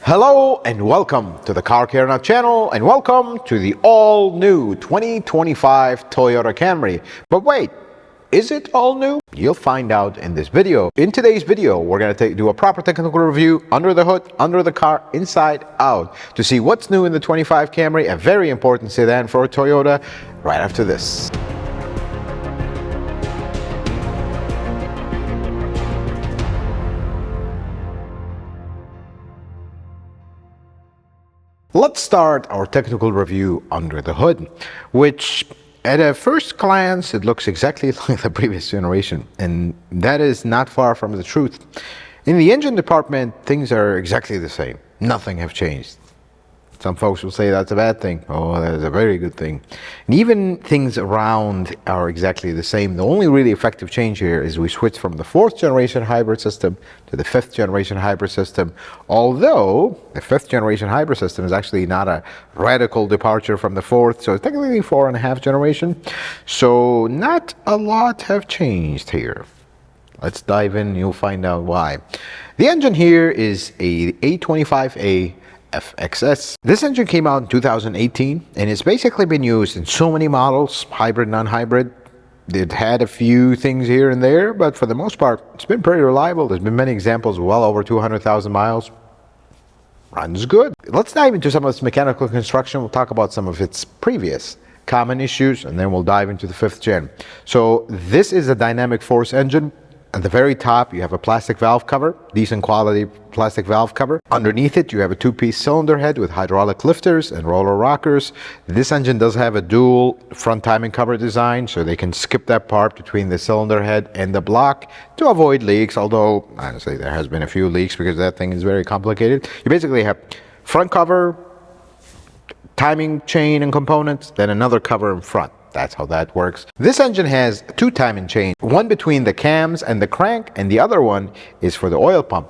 Hello and welcome to the Car Care Nut channel, and welcome to the all-new 2025 Toyota Camry. But wait, is it all new? You'll find out in this video. In today's video, we're going to do a proper technical review under the hood, under the car, inside out, to see what's new in the 25 Camry, a very important sedan for Toyota, right after this. Let's start our technical review under the hood, which at a first glance it looks exactly like the previous generation, and that is not far from the truth. In the engine department, things are exactly the same. Nothing have changed. Some folks will say that's a bad thing. Oh, that is a very good thing. And even things around are exactly the same. The only really effective change here is we switch from the 4th generation hybrid system to the 5th generation hybrid system. Although the 5th generation hybrid system is actually not a radical departure from the 4th, so it's technically 4.5 generation. So not a lot have changed here. Let's dive in, you'll find out why. The engine here is a A25A FXS. This engine came out in 2018 and it's basically been used in so many models, hybrid, non-hybrid. It had a few things here and there, but for the most part, it's been pretty reliable. There's been many examples, well over 200,000 miles. Runs good. Let's dive into some of its mechanical construction. We'll talk about some of its previous common issues, and then we'll dive into the 5th gen. So this is a dynamic force engine. At the very top, you have a plastic valve cover, decent quality plastic valve cover. Underneath it, you have a 2-piece cylinder head with hydraulic lifters and roller rockers. This engine does have a dual front timing cover design, so they can skip that part between the cylinder head and the block to avoid leaks, although honestly there has been a few leaks because that thing is very complicated. You basically have front cover, timing chain and components, then another cover in front. That's how that works. This engine has 2 timing chains, one between the cams and the crank, and the other one is for the oil pump.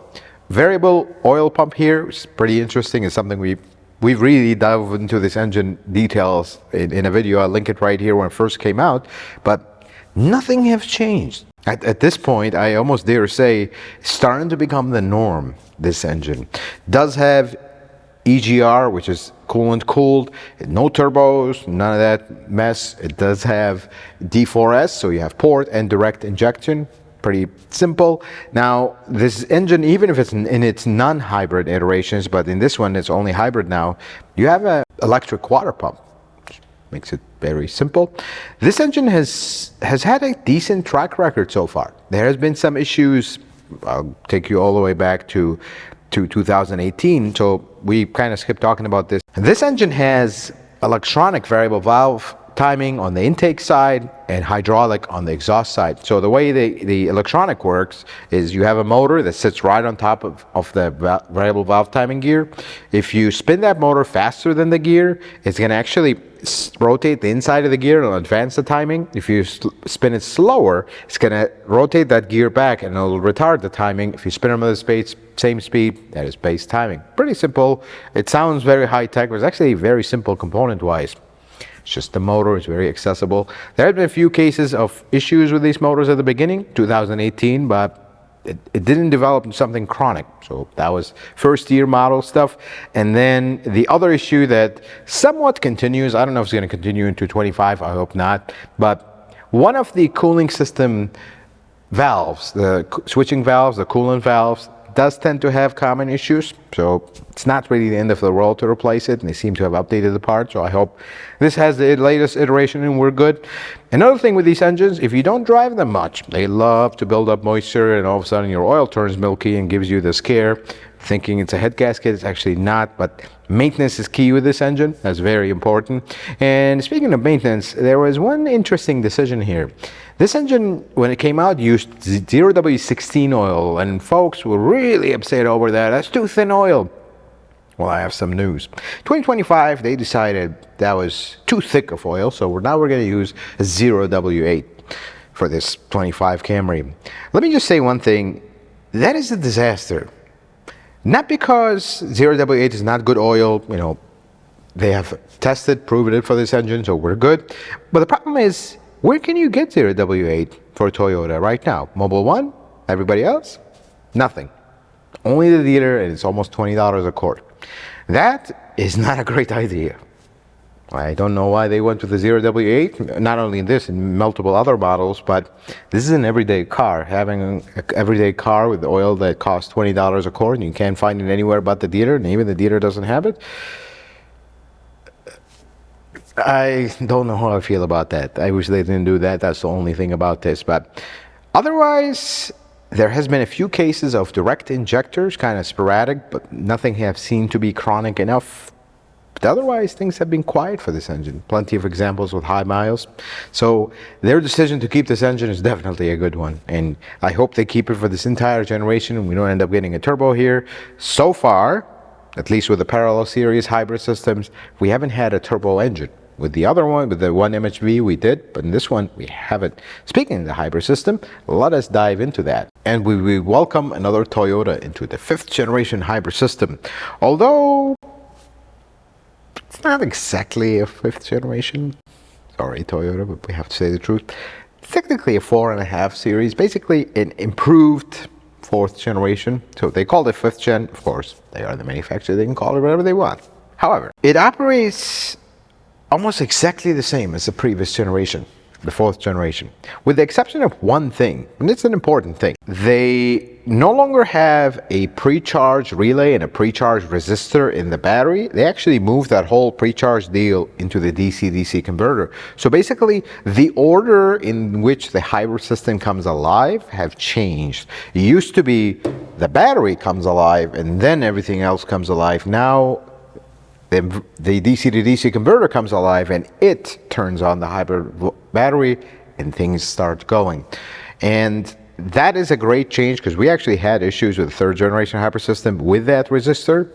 Variable oil pump here, which is pretty interesting. It's something we've really dived into this engine details in a video. I'll link it right here when it first came out, but nothing has changed. At this point, I almost dare say, it's starting to become the norm. This engine does have EGR, which is coolant cooled, no turbos, none of that mess. It does have D4S, so you have port and direct injection. Pretty simple. Now, this engine, even if it's in its non-hybrid iterations, but in this one it's only hybrid now, you have an electric water pump, which makes it very simple. This engine has had a decent track record so far. There has been some issues. I'll take you all the way back to 2018, so we kind of skipped talking about this. This engine has electronic variable valve timing on the intake side and hydraulic on the exhaust side. So the way the electronic works is you have a motor that sits right on top of the variable valve timing gear. If you spin that motor faster than the gear, it's going to actually rotate the inside of the gear and advance the timing. If you spin it slower, it's going to rotate that gear back and it'll retard the timing. If you spin them at the same speed, that is base timing. Pretty simple. It sounds very high-tech, but it's actually very simple component-wise. It's just the motor is very accessible. There have been a few cases of issues with these motors at the beginning, 2018, but it didn't develop into something chronic. So that was first year model stuff. And then the other issue that somewhat continues, I don't know if it's going to continue into 25, I hope not, but one of the cooling system valves, the switching valves, the coolant valves, does tend to have common issues, so it's not really the end of the world to replace it, and they seem to have updated the part, so I hope this has the latest iteration and we're good. Another thing with these engines, if you don't drive them much, they love to build up moisture, and all of a sudden your oil turns milky and gives you the scare thinking it's a head gasket. It's actually not, but maintenance is key with this engine. That's very important. And speaking of maintenance, there was one interesting decision here. This engine, when it came out, used 0W16 oil, and folks were really upset over that. That's too thin oil. Well, I have some news. 2025, they decided that was too thick of oil, so now we're going to use a 0W8 for this 25 Camry. Let me just say one thing. That is a disaster. Not because 0W8 is not good oil, you know, they have tested, proven it for this engine, so we're good. But the problem is, where can you get 0W8 for Toyota right now? Mobil 1? Everybody else? Nothing. Only the dealer, and it's almost $20 a quart. That is not a great idea. I don't know why they went with the 0W8, not only in this, in multiple other models, but this is an everyday car. Having an everyday car with oil that costs $20 a quart, and you can't find it anywhere but the dealer, and even the dealer doesn't have it. I don't know how I feel about that. I wish they didn't do that. That's the only thing about this. But otherwise, there has been a few cases of direct injectors, kind of sporadic, but nothing have seemed to be chronic enough. But otherwise, things have been quiet for this engine. Plenty of examples with high miles. So their decision to keep this engine is definitely a good one. And I hope they keep it for this entire generation and we don't end up getting a turbo here. So far, at least with the parallel series hybrid systems, we haven't had a turbo engine. With the other one, with the 1MHV, we did, but in this one, we haven't. Speaking of the hybrid system, let us dive into that. And we welcome another Toyota into the 5th generation hybrid system. Although it's not exactly a 5th generation. Sorry, Toyota, but we have to say the truth. It's technically a 4.5 series, basically an improved 4th generation. So they call it 5th gen. Of course, they are the manufacturer. They can call it whatever they want. However, it operates almost exactly the same as the previous generation, the 4th generation, with the exception of one thing, and it's an important thing. They no longer have a pre-charge relay and a pre-charge resistor in the battery. They actually moved that whole pre-charge deal into the DC-DC converter. So basically, the order in which the hybrid system comes alive have changed. It used to be the battery comes alive and then everything else comes alive. Now, the DC to DC converter comes alive and it turns on the hybrid battery and things start going. And that is a great change because we actually had issues with the 3rd generation hybrid system with that resistor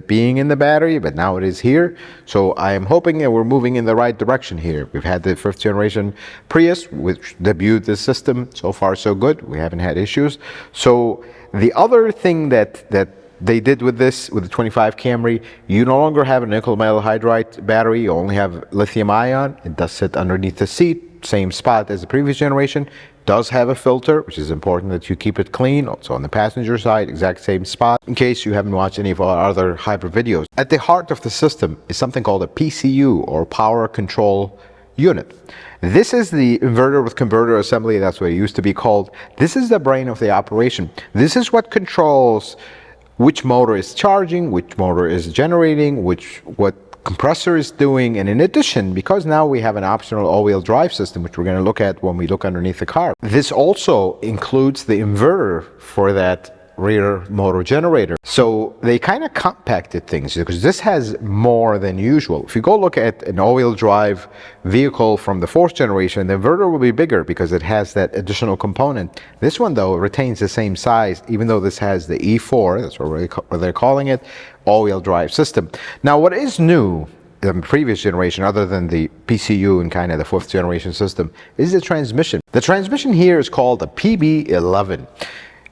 being in the battery, but now it is here. So I am hoping that we're moving in the right direction here. We've had the 5th generation Prius, which debuted this system. So far, so good. We haven't had issues. So the other thing that they did with this, with the 25 Camry, you no longer have a nickel metal hydride battery, you only have lithium ion. It does sit underneath the seat, same spot as the previous generation. Does have a filter, which is important that you keep it clean. Also on the passenger side, exact same spot, in case you haven't watched any of our other hybrid videos. At the heart of the system is something called a PCU, or power control unit. This is the inverter with converter assembly, that's what it used to be called. This is the brain of the operation. This is what controls which motor is charging, which motor is generating, what compressor is doing. And in addition, because now we have an optional all-wheel drive system, which we're going to look at when we look underneath the car, this also includes the inverter for that rear motor generator. So they kind of compacted things because this has more than usual. If you go look at an all-wheel drive vehicle from the 4th generation, the inverter will be bigger because it has that additional component. This one, though, retains the same size, even though this has the E4, that's what they're calling it, all-wheel drive system. Now, what is new in the previous generation, other than the PCU and kind of the 4th generation system, is the transmission. The transmission here is called the PB11.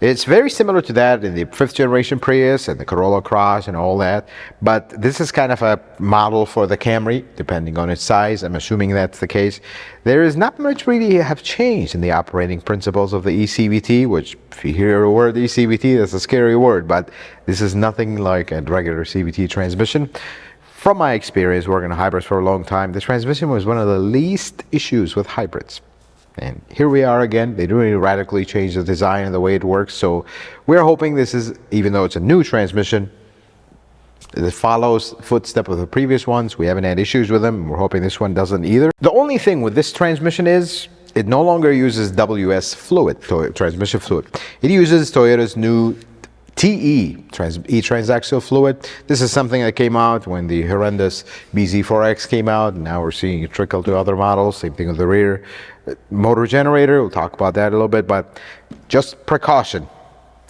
It's very similar to that in the 5th generation Prius and the Corolla Cross and all that, but this is kind of a model for the Camry, depending on its size. I'm assuming that's the case. There is not much really have changed in the operating principles of the ECVT, which if you hear the word ECVT, that's a scary word, but this is nothing like a regular CVT transmission. From my experience working on hybrids for a long time, the transmission was one of the least issues with hybrids. And here we are again. They didn't really radically change the design and the way it works. So we're hoping this is, even though it's a new transmission, it follows footstep of the previous ones. We haven't had issues with them. We're hoping this one doesn't either. The only thing with this transmission is it no longer uses WS fluid, transmission fluid. It uses Toyota's new TE, e-transaxial fluid. This is something that came out when the horrendous BZ4X came out. Now we're seeing it trickle to other models. Same thing with the rear motor generator. We'll talk about that a little bit, but just precaution.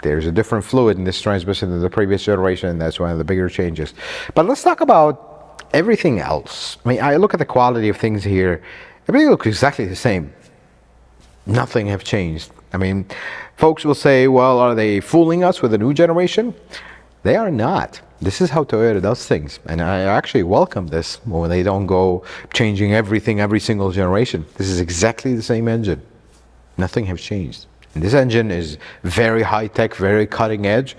There's a different fluid in this transmission than the previous generation, and that's one of the bigger changes. But let's talk about everything else. I mean, I look at the quality of things here. Everything looks exactly the same. Nothing have changed. I mean, folks will say, well, are they fooling us with a new generation? They are not. This is how Toyota does things. And I actually welcome this when they don't go changing everything every single generation. This is exactly the same engine. Nothing has changed. And this engine is very high-tech, very cutting edge.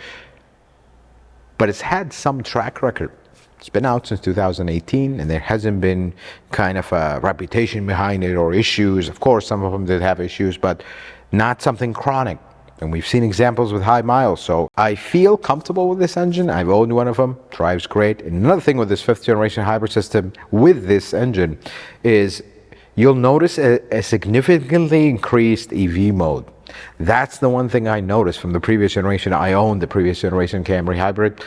but it's had some track record. It's been out since 2018, and there hasn't been kind of a reputation behind it or issues. Of course, some of them did have issues, but not something chronic. And we've seen examples with high miles. So I feel comfortable with this engine. I've owned one of them, drives great. And another thing with this 5th generation hybrid system with this engine is you'll notice a significantly increased EV mode. That's the one thing I noticed from the previous generation. I owned the previous generation Camry hybrid.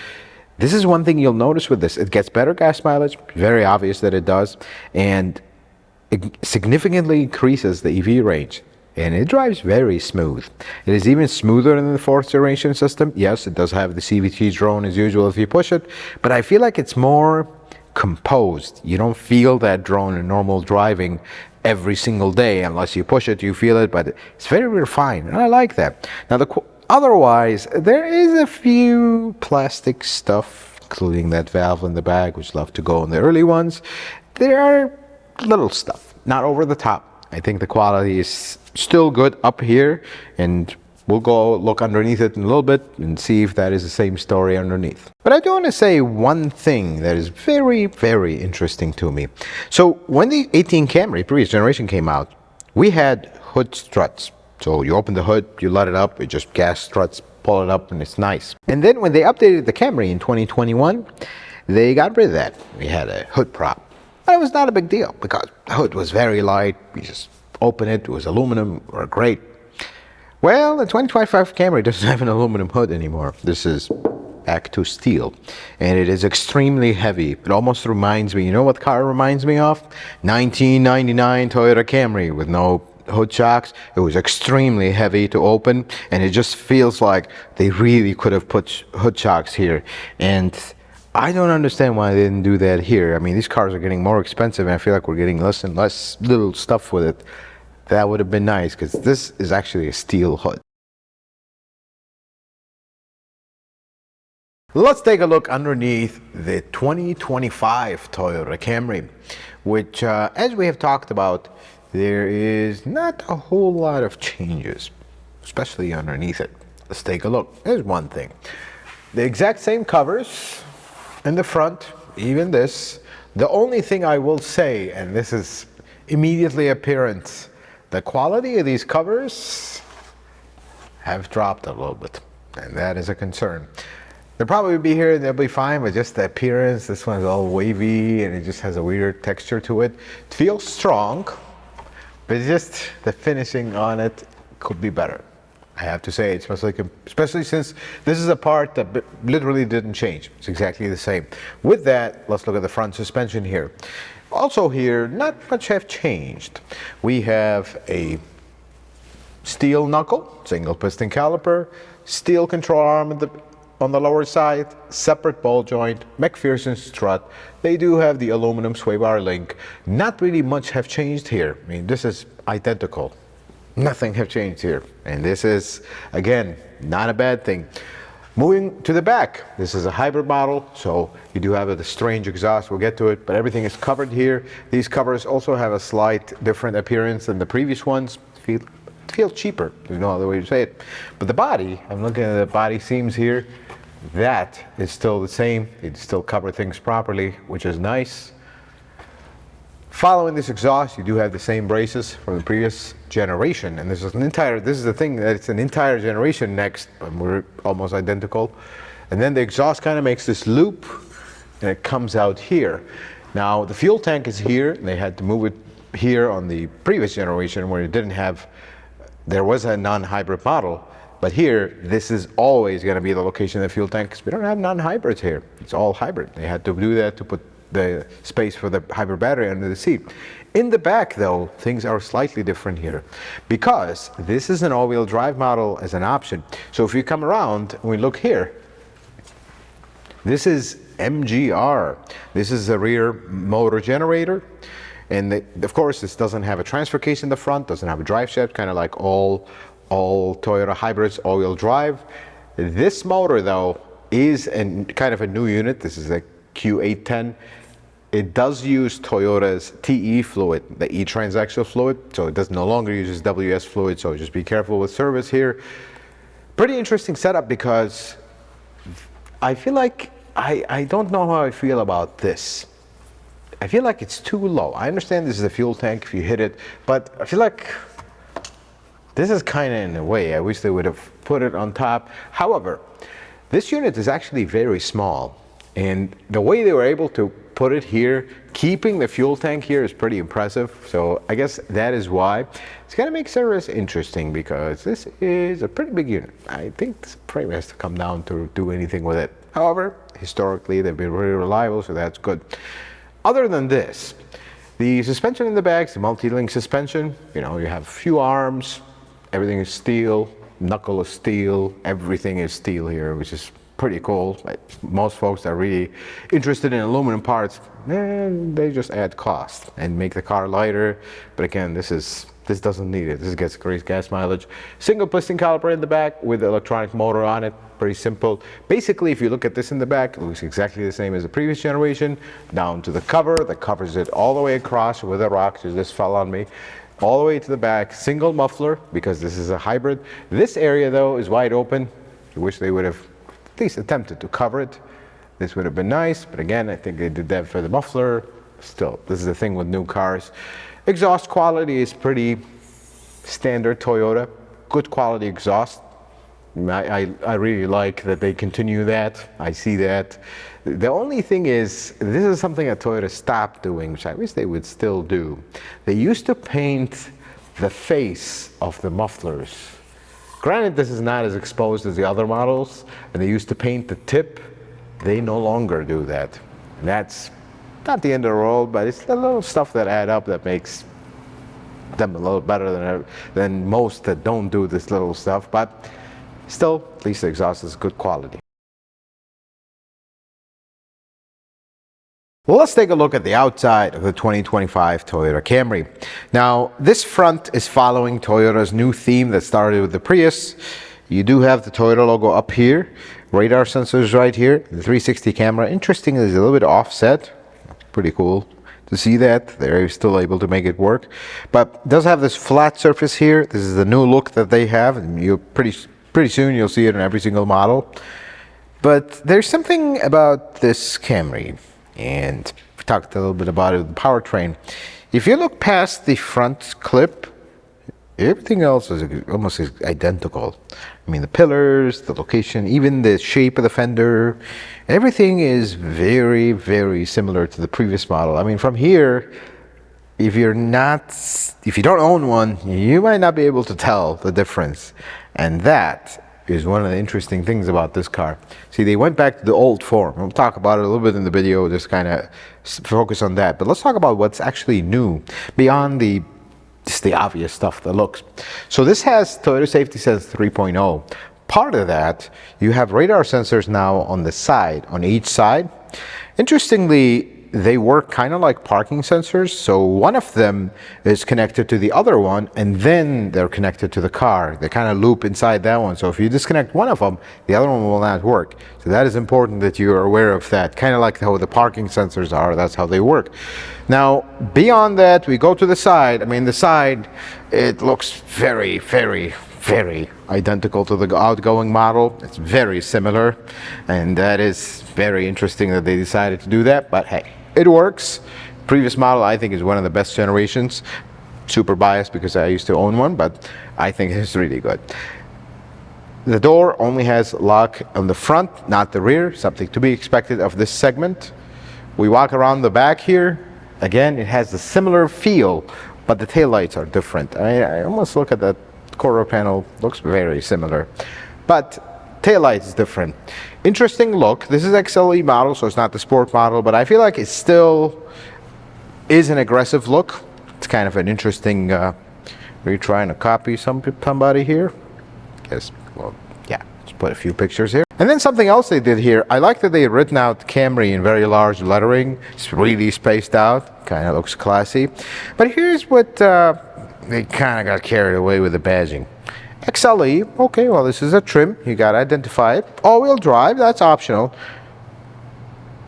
This is one thing you'll notice with this. It gets better gas mileage, very obvious that it does, and it significantly increases the EV range. And it drives very smooth. It is even smoother than the 4th generation system. Yes, it does have the CVT drone as usual if you push it, but I feel like it's more composed. You don't feel that drone in normal driving every single day unless you push it, you feel it, but it's very refined, and I like that. Now, otherwise, there is a few plastic stuff, including that valve in the back, which love to go in the early ones. There are little stuff, not over the top. I think the quality is still good up here, and we'll go look underneath it in a little bit and see if that is the same story underneath. But I do want to say one thing that is very, very interesting to me. So when the 18 Camry previous generation came out, we had hood struts. So you open the hood, you let it up, it just gas struts, pull it up, and it's nice. And then when they updated the Camry in 2021, they got rid of that. We had a hood prop. But it was not a big deal because the hood was very light. You just open it, it was aluminum, or great. Well, the 2025 Camry doesn't have an aluminum hood anymore. This is back to steel, and it is extremely heavy. It almost reminds me, you know what car reminds me of? 1999 Toyota Camry with no hood shocks. It was extremely heavy to open, and it just feels like they really could have put hood shocks here. And I don't understand why they didn't do that here. I mean, these cars are getting more expensive, and I feel like we're getting less and less little stuff with it. That would have been nice, because this is actually a steel hood. Let's take a look underneath the 2025 Toyota Camry, which, as we have talked about, there is not a whole lot of changes, especially underneath it. Let's take a look. There's one thing. The exact same covers in the front, even this. The only thing I will say, and this is immediately apparent, the quality of these covers have dropped a little bit, and that is a concern. They'll probably be here and they'll be fine, but just the appearance, this one's all wavy and it just has a weird texture to it. It feels strong, but just the finishing on it could be better. I have to say, especially since this is a part that literally didn't change. It's exactly the same. With that, let's look at the front suspension here. Also here, not much have changed. We have a steel knuckle, single piston caliper, steel control arm on the lower side, separate ball joint, McPherson strut. They do have the aluminum sway bar link. Not really much have changed here. I mean, this is identical. Nothing have changed here. And this is, again, not a bad thing. Moving to the back, this is a hybrid model, so you do have a strange exhaust. We'll get to it, but everything is covered here. These covers also have a slight different appearance than the previous ones. Feel cheaper, there's no other way to say it. But the body, I'm looking at the body seams here, that is still the same. It still covers things properly, which is nice. Following this exhaust, you do have the same braces from the previous generation, and this is the thing, that it's an entire generation next, but we're almost identical. And then the exhaust kind of makes this loop, and it comes out here. Now, the fuel tank is here, and they had to move it here on the previous generation where it didn't have, there was a non-hybrid model, but here, this is always going to be the location of the fuel tank, because we don't have non-hybrids here. It's all hybrid. They had to do that to put the space for the hybrid battery under the seat. In the back, though, things are slightly different here, because this is an all-wheel drive model as an option. So if you come around and we look here, this is MGR. This is a rear motor generator. And of course, this doesn't have a transfer case in the front, doesn't have a drive shaft, kind of like all Toyota hybrids, all-wheel drive. This motor, though, is kind of a new unit. This is a Q810. It does use Toyota's TE fluid, the e-transaxle fluid, so it no longer uses WS fluid, so just be careful with service here. Pretty interesting setup, because I feel like I don't know how I feel about this. I feel like it's too low. I understand this is a fuel tank if you hit it, but I feel like this is kind of in a way. I wish they would have put it on top. However, this unit is actually very small, and the way they were able to put it here, keeping the fuel tank here, is pretty impressive. So I guess that is why. It's going to make service interesting because this is a pretty big unit. I think this probably has to come down to do anything with it. However, historically they've been really reliable, so that's good. Other than this, the suspension in the back is a multi-link suspension. You know, you have a few arms, everything is steel, knuckle is steel, everything is steel here, which is pretty cool. Like most folks that are really interested in aluminum parts, they just add cost and make the car lighter. But again, this doesn't need it. This gets great gas mileage. Single piston caliper in the back with electronic motor on it. Pretty simple. Basically, if you look at this in the back, it looks exactly the same as the previous generation, down to the cover that covers it all the way across with a rock. So this fell on me. All the way to the back, single muffler because this is a hybrid. This area though is wide open. I wish they would have at least attempted to cover it. This would have been nice, but again, I think they did that for the muffler. Still, this is the thing with new cars. Exhaust quality is pretty standard Toyota. Good quality exhaust. I really like that they continue that. I see that. The only thing is, this is something that Toyota stopped doing, which I wish they would still do. They used to paint the face of the mufflers. Granted, this is not as exposed as the other models, and they used to paint the tip. They no longer do that. And that's not the end of the world, but it's the little stuff that add up that makes them a little better than most that don't do this little stuff. But still, at least the exhaust is good quality. Well, let's take a look at the outside of the 2025 Toyota Camry. Now, this front is following Toyota's new theme that started with the Prius. You do have the Toyota logo up here, radar sensors right here, the 360 camera. Interesting, is a little bit offset. Pretty cool to see that. They're still able to make it work. But it does have this flat surface here. This is the new look that they have, and you pretty soon you'll see it in every single model. But there's something about this Camry, and we talked a little bit about it, the powertrain. If you look past the front clip, everything else is almost identical. I mean, the pillars, the location, even the shape of the fender, everything is very, very similar to the previous model. I mean, from here, if you don't own one, you might not be able to tell the difference. And that is one of the interesting things about this car. See, they went back to the old form. We'll talk about it a little bit in the video, just kind of focus on that. But let's talk about what's actually new beyond just the obvious stuff, the looks. So this has Toyota Safety Sense 3.0. Part of that, you have radar sensors now on the side, on each side. Interestingly, they work kind of like parking sensors. So one of them is connected to the other one, and then they're connected to the car. They kind of loop inside that one. So if you disconnect one of them, the other one will not work. So that is important that you are aware of that. Kind of like how the parking sensors are, that's how they work. Now, beyond that, we go to the side. I mean, the side, it looks very, very, very identical to the outgoing model. It's very similar, and that is very interesting that they decided to do that, but hey, it works. Previous model, I think, is one of the best generations. Super biased because I used to own one, but I think it's really good. The door only has lock on the front, not the rear, something to be expected of this segment. We walk around the back here. Again, it has a similar feel, but the taillights are different. I almost look at that quarter panel, looks very similar, but taillight is different. Interesting look. This is XLE model, so it's not the sport model, but I feel like it still is an aggressive look. It's kind of an interesting, are you trying to copy somebody here? Yes, well, yeah, let's put a few pictures here. And then something else they did here, I like that they had written out Camry in very large lettering. It's really spaced out, kind of looks classy. But here's what, they kind of got carried away with the badging. XLE, okay, well, this is a trim. You got to identify it. All-wheel drive, that's optional.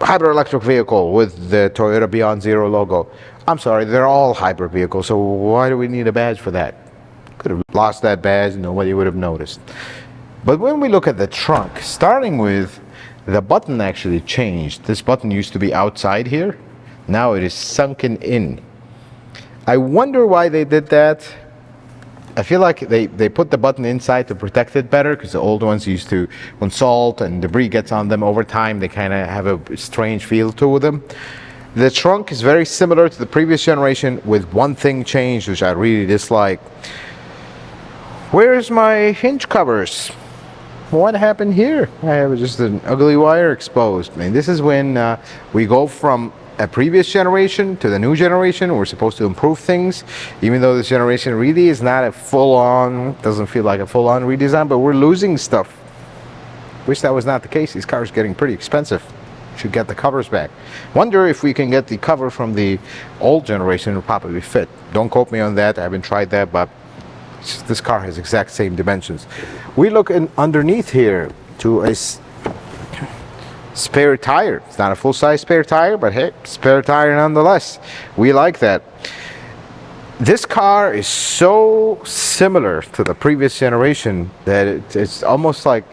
Hybrid electric vehicle with the Toyota Beyond Zero logo. I'm sorry, they're all hybrid vehicles, so why do we need a badge for that? Could have lost that badge, nobody would have noticed. But when we look at the trunk, starting with the button actually changed. This button used to be outside here. Now it is sunken in. I wonder why they did that. I feel like they put the button inside to protect it better, because the old ones used to, when salt and debris gets on them over time, they kind of have a strange feel to them. The trunk is very similar to the previous generation, with one thing changed, which I really dislike. Where's my hinge covers? What happened here? I have just an ugly wire exposed. I mean, this is when we go from a previous generation to the new generation. We're supposed to improve things, even though this generation really is not a full-on, doesn't feel like a full-on redesign, but we're losing stuff. Wish that was not the case. These cars are getting pretty expensive. Should get the covers back. Wonder if we can get the cover from the old generation. It'll probably fit. Don't quote me on that. I haven't tried that, but this car has exact same dimensions. We look underneath here to a spare tire. It's not a full-size spare tire, but hey, spare tire nonetheless. We like that. This car is so similar to the previous generation that it's almost like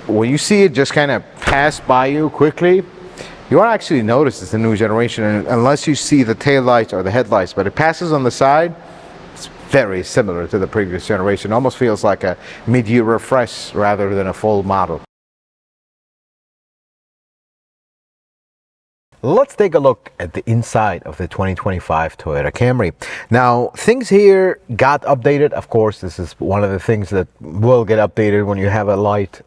when you see it just kind of pass by you quickly, you won't actually notice it's a new generation unless you see the taillights or the headlights, but it passes on the side. It's very similar to the previous generation. Almost feels like a mid-year refresh rather than a full model. Let's take a look at the inside of the 2025 Toyota Camry. Now, things here got updated. Of course, this is one of the things that will get updated when you have a light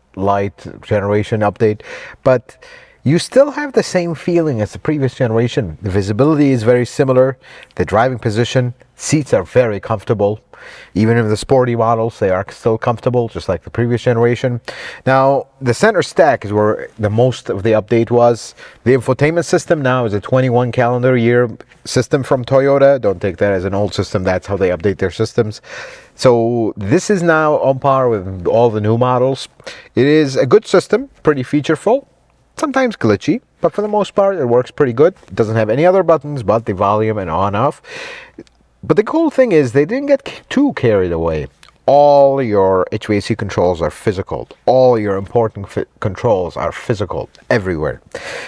generation update, but you still have the same feeling as the previous generation. The visibility is very similar. The driving position, seats are very comfortable. Even in the sporty models, they are still comfortable, just like the previous generation. Now, the center stack is where the most of the update was. The infotainment system now is a 21 calendar year system from Toyota. Don't take that as an old system. That's how they update their systems. So this is now on par with all the new models. It is a good system, pretty featureful. Sometimes glitchy, but for the most part it works pretty good. It doesn't have any other buttons but the volume and on-off. But the cool thing is they didn't get too carried away. All your HVAC controls are physical. All your important controls are physical everywhere.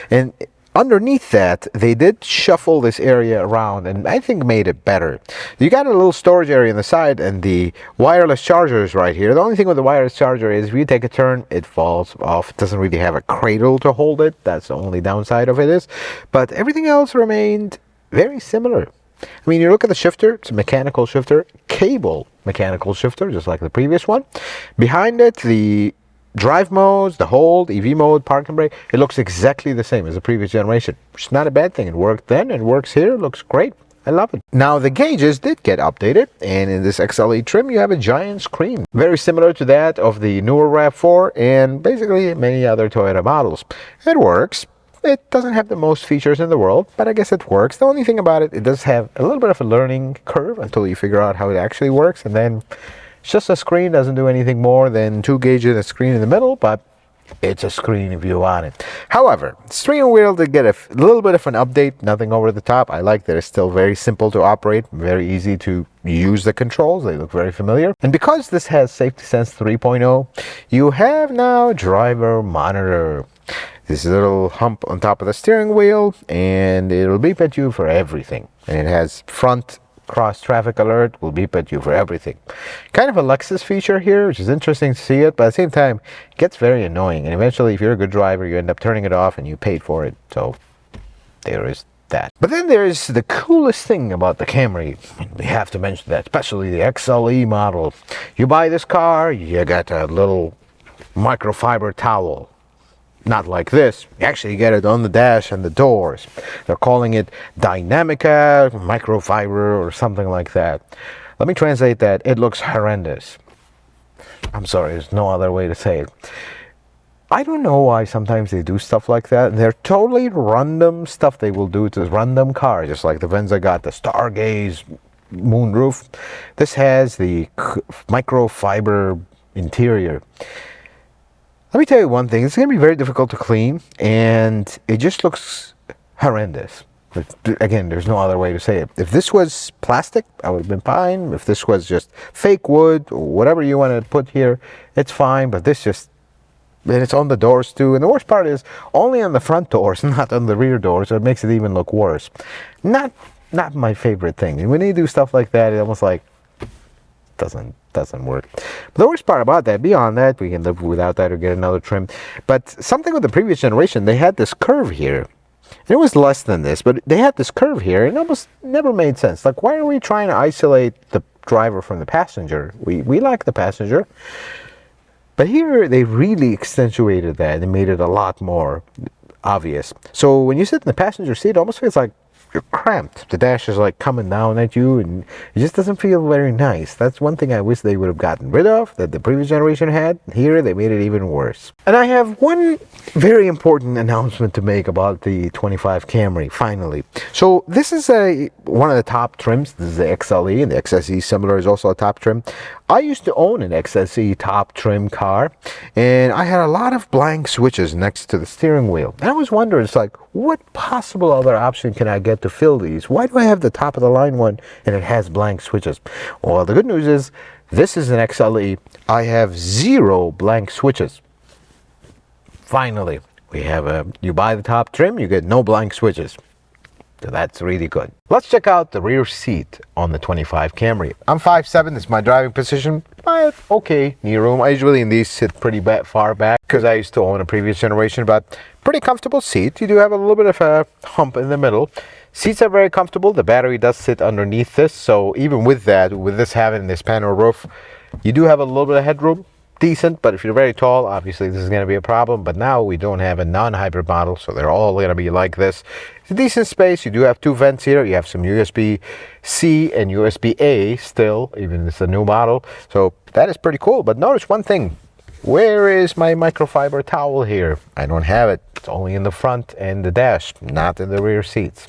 And underneath that, they did shuffle this area around and I think made it better. You got a little storage area on the side and the wireless charger is right here. The only thing with the wireless charger is if you take a turn, it falls off. It doesn't really have a cradle to hold it. That's the only downside of it is. But everything else remained very similar. I mean, you look at the shifter, it's a mechanical shifter, cable mechanical shifter, just like the previous one. Behind it, the drive modes, the hold, EV mode, park and brake, it looks exactly the same as the previous generation, which is not a bad thing. It worked then, it works here, it looks great. I love it. Now, the gauges did get updated, and in this XLE trim, you have a giant screen. Very similar to that of the newer RAV4 and basically many other Toyota models. It works. It doesn't have the most features in the world, but I guess it works. The only thing about it, it does have a little bit of a learning curve until you figure out how it actually works, and then it's just a screen, doesn't do anything more than 2 gauges, a screen in the middle, but it's a screen if you want it. However, steering wheel did get a little bit of an update, nothing over the top. I like that it's still very simple to operate, very easy to use the controls. They look very familiar. And because this has Safety Sense 3.0, you have now driver monitor. This little hump on top of the steering wheel, and it'll beep at you for everything. And it has front cross traffic alert, will beep at you for everything. Kind of a Lexus feature here, which is interesting to see it, but at the same time, it gets very annoying. And eventually, if you're a good driver, you end up turning it off and you paid for it. So there is that. But then there's the coolest thing about the Camry. We have to mention that, especially the XLE model. You buy this car, you get a little microfiber towel. Not like this. You actually get it on the dash and the doors. They're calling it Dynamica microfiber or something like that. Let me translate that. It looks horrendous. I'm sorry, there's no other way to say it. I don't know why sometimes they do stuff like that. They're totally random stuff they will do to random cars, just like the Venza got the Stargaze moonroof. This has the microfiber interior. Let me tell you one thing, it's going to be very difficult to clean, and it just looks horrendous. But again, there's no other way to say it. If this was plastic, I would have been fine. If this was just fake wood, or whatever you want to put here, it's fine, but this just And it's on the doors too. And the worst part is only on the front doors, not on the rear doors. So it makes it even look worse. Not my favorite thing. And when they do stuff like that, it almost like doesn't work. But the worst part about that, beyond that, we can live without that or get another trim. But something with the previous generation, they had this curve here. And it was less than this, but they had this curve here, and it almost never made sense. Like, why are we trying to isolate the driver from the passenger? We like the passenger. But here, they really accentuated that and made it a lot more obvious. So when you sit in the passenger seat, it almost feels like you're cramped. The dash is like coming down at you, and it just doesn't feel very nice. That's one thing I wish they would have gotten rid of, that the previous generation had. Here, they made it even worse. And I have one very important announcement to make about the 25 Camry, finally. So this is one of the top trims. This is the XLE, and the XSE similar is also a top trim. I used to own an XSE top trim car, and I had a lot of blank switches next to the steering wheel. And I was wondering, it's like, what possible other option can I get to fill these? Why do I have the top of the line one and it has blank switches? Well, the good news is this is an XLE. I have 0 blank switches. Finally, we have you buy the top trim, you get no blank switches. So that's really good. Let's check out the rear seat on the 25 Camry. I'm 5'7", it's my driving position. I have okay knee room. I usually in these sit pretty far back because I used to own a previous generation, but pretty comfortable seat. You do have a little bit of a hump in the middle. Seats are very comfortable. The battery does sit underneath this, so even with that, with this having this panel roof, you do have a little bit of headroom. Decent, but if you're very tall, obviously this is going to be a problem. But now we don't have a non-hybrid model, so they're all going to be like this. It's a decent space. You do have 2 vents here. You have some USB-C and USB-A still, even it's a new model. So that is pretty cool. But notice one thing. Where is my microfiber towel here? I don't have it. It's only in the front and the dash, not in the rear seats.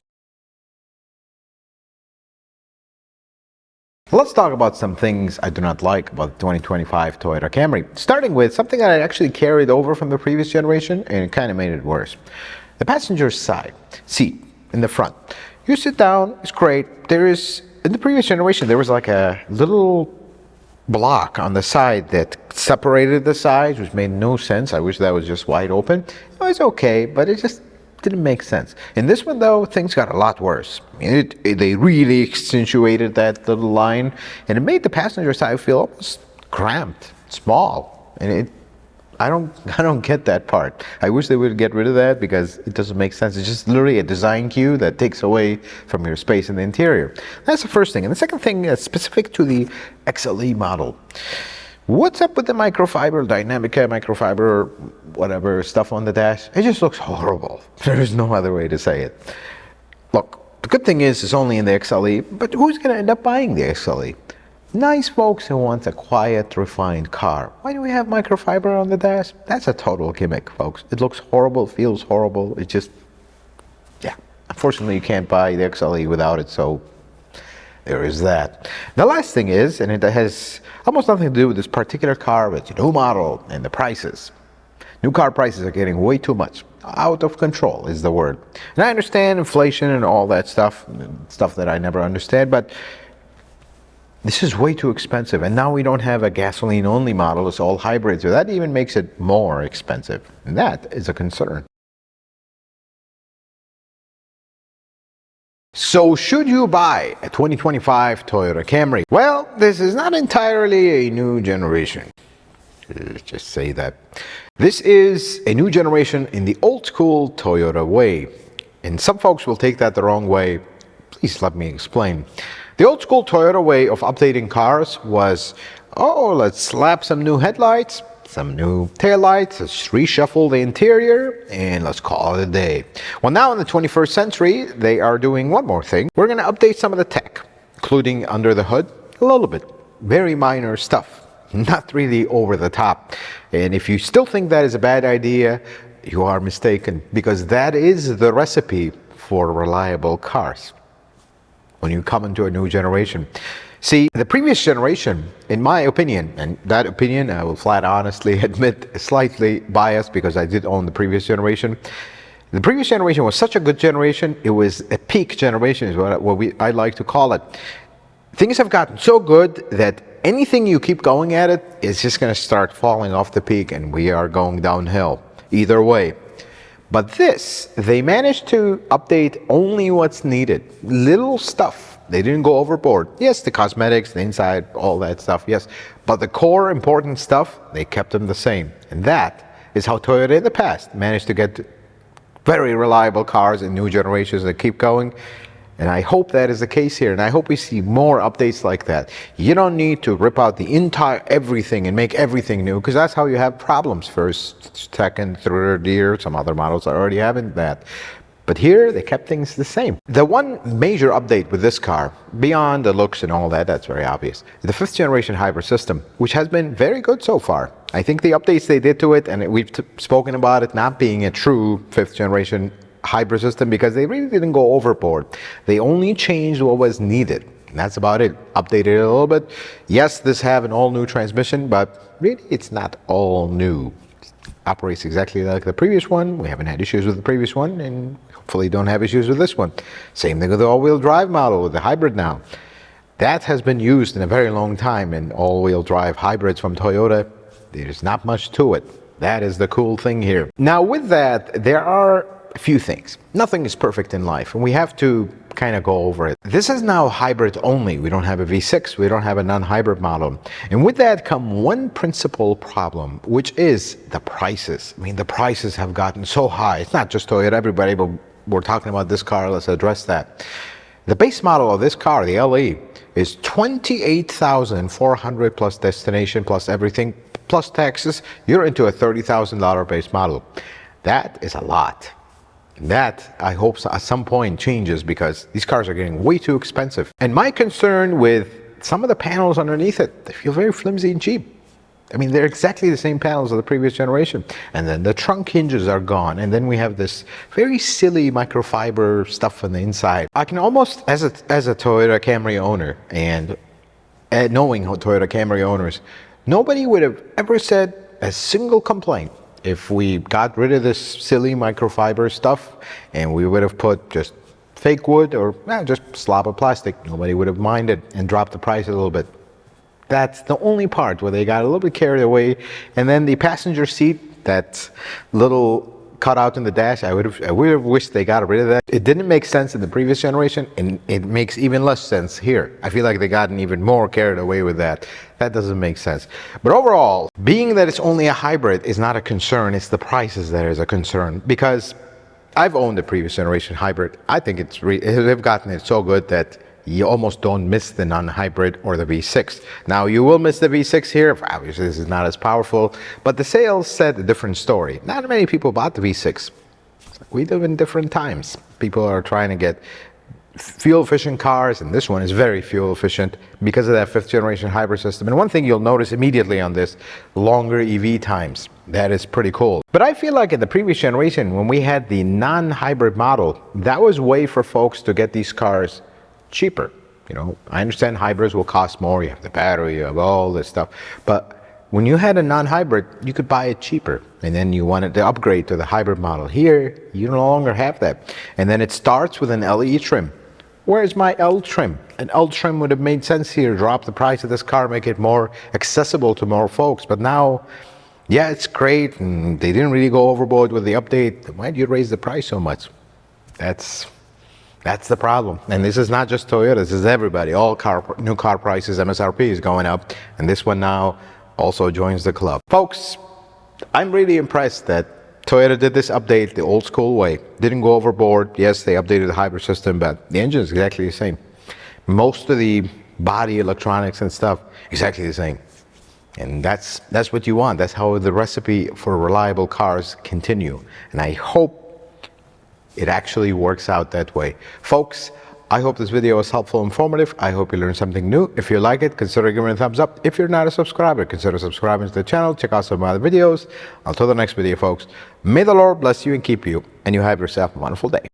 Let's talk about some things I do not like about the 2025 Toyota Camry. Starting with something that I actually carried over from the previous generation, and it kind of made it worse. The passenger side seat in the front. You sit down, it's great. In the previous generation, there was like a little block on the side that separated the sides, which made no sense. I wish that was just wide open. It was okay, but it just didn't make sense. In this one, though, things got a lot worse. They really accentuated that little line, and it made the passenger side feel almost cramped, small. And I don't get that part. I wish they would get rid of that because it doesn't make sense. It's just literally a design cue that takes away from your space in the interior. That's the first thing. And the second thing is specific to the XLE model. What's up with the microfiber, Dynamica microfiber, whatever stuff on the dash? It just looks horrible. There is no other way to say it. Look, the good thing is it's only in the XLE, but who's going to end up buying the XLE? Nice folks who want a quiet, refined car. Why do we have microfiber on the dash? That's a total gimmick, folks. It looks horrible, feels horrible. It just, yeah. Unfortunately, you can't buy the XLE without it, so there is that. The last thing is, and it has almost nothing to do with this particular car, but it's a new model and the prices. New car prices are getting way too much. Out of control is the word. And I understand inflation and all that stuff that I never understand, but this is way too expensive. And now we don't have a gasoline-only model. It's all hybrid, so that even makes it more expensive. And that is a concern. So should you buy a 2025 Toyota Camry? Well, this is not entirely a new generation. Let's just say that. This is a new generation in the old school Toyota way. And some folks will take that the wrong way. Please let me explain. The old school Toyota way of updating cars was, oh, let's slap some new headlights, some new taillights, let's reshuffle the interior, and let's call it a day. Well, now in the 21st century, they are doing one more thing. We're going to update some of the tech, including under the hood, a little bit. Very minor stuff, not really over the top. And if you still think that is a bad idea, you are mistaken, because that is the recipe for reliable cars when you come into a new generation. See, the previous generation, in my opinion, and that opinion I will flat honestly admit is slightly biased because I did own the previous generation. The previous generation was such a good generation. It was a peak generation is what I like to call it. Things have gotten so good that anything you keep going at it, it's just going to start falling off the peak and we are going downhill either way. But this, they managed to update only what's needed. Little stuff. They didn't go overboard. Yes, the cosmetics, the inside, all that stuff, yes. But the core important stuff, they kept them the same. And that is how Toyota in the past managed to get very reliable cars in new generations that keep going. And I hope that is the case here. And I hope we see more updates like that. You don't need to rip out the entire everything and make everything new, because that's how you have problems first, second, third year. Some other models are already having that. But here, they kept things the same. The one major update with this car, beyond the looks and all that, that's very obvious, the 5th generation hybrid system, which has been very good so far. I think the updates they did to it, and we've spoken about it not being a true 5th generation hybrid system because they really didn't go overboard. They only changed what was needed. And that's about it. Updated it a little bit. Yes, this have an all-new transmission, but really it's not all new. It operates exactly like the previous one. We haven't had issues with the previous one, and hopefully don't have issues with this one. Same thing with the all-wheel drive model with the hybrid now. That has been used in a very long time in all-wheel drive hybrids from Toyota. There's not much to it. That is the cool thing here. Now with that, there are a few things. Nothing is perfect in life, and we have to kind of go over it. This is now hybrid only. We don't have a V6. We don't have a non-hybrid model. And with that come one principal problem, which is the prices. I mean, the prices have gotten so high. It's not just Toyota, everybody, but we're talking about this car. Let's address that. The base model of this car, the LE, is $28,400 plus destination, plus everything, plus taxes. You're into a $30,000 base model. That is a lot. That, I hope at some point changes, because these cars are getting way too expensive. And my concern with some of the panels underneath it, they feel very flimsy and cheap. I mean, they're exactly the same panels of the previous generation. And then the trunk hinges are gone. And then we have this very silly microfiber stuff on the inside. I can almost, as a Toyota Camry owner, and knowing how Toyota Camry owners, nobody would have ever said a single complaint if we got rid of this silly microfiber stuff and we would have put just fake wood or just slab of plastic. Nobody would have minded and dropped the price a little bit. That's the only part where they got a little bit carried away. And then the passenger seat, that little cutout in the dash, I would have wished they got rid of that. It didn't make sense in the previous generation, and it makes even less sense here. I feel like they gotten even more carried away with that. That doesn't make sense. But overall, being that it's only a hybrid is not a concern. It's the prices that is a concern, because I've owned the previous generation hybrid. I think they've gotten it so good that you almost don't miss the non-hybrid or the V6. Now, you will miss the V6 here. Obviously, this is not as powerful, but the sales said a different story. Not many people bought the V6. We live in different times. People are trying to get fuel-efficient cars, and this one is very fuel-efficient because of that 5th generation hybrid system. And one thing you'll notice immediately on this, longer EV times. That is pretty cool. But I feel like in the previous generation, when we had the non-hybrid model, that was a way for folks to get these cars cheaper. You know, I understand hybrids will cost more. You have the battery, you have all this stuff. But when you had a non-hybrid, you could buy it cheaper. And then you wanted to upgrade to the hybrid model. Here, you no longer have that. And then it starts with an LE trim. Where's my L trim? An L trim would have made sense here. Drop the price of this car, make it more accessible to more folks. But now, yeah, it's great, and they didn't really go overboard with the update. Why did you raise the price so much? That's the problem. And this is not just Toyota, this is everybody. All new car prices, MSRP is going up, and this one now also joins the club. Folks, I'm really impressed that Toyota did this update the old school way. Didn't go overboard. Yes, they updated the hybrid system, but the engine is exactly the same. Most of the body electronics and stuff, exactly the same. And that's what you want. That's how the recipe for reliable cars continue. And I hope it actually works out that way. Folks, I hope this video was helpful and informative. I hope you learned something new. If you like it, consider giving it a thumbs up. If you're not a subscriber, consider subscribing to the channel. Check out some of my other videos. Until the next video, folks, may the Lord bless you and keep you, and you have yourself a wonderful day.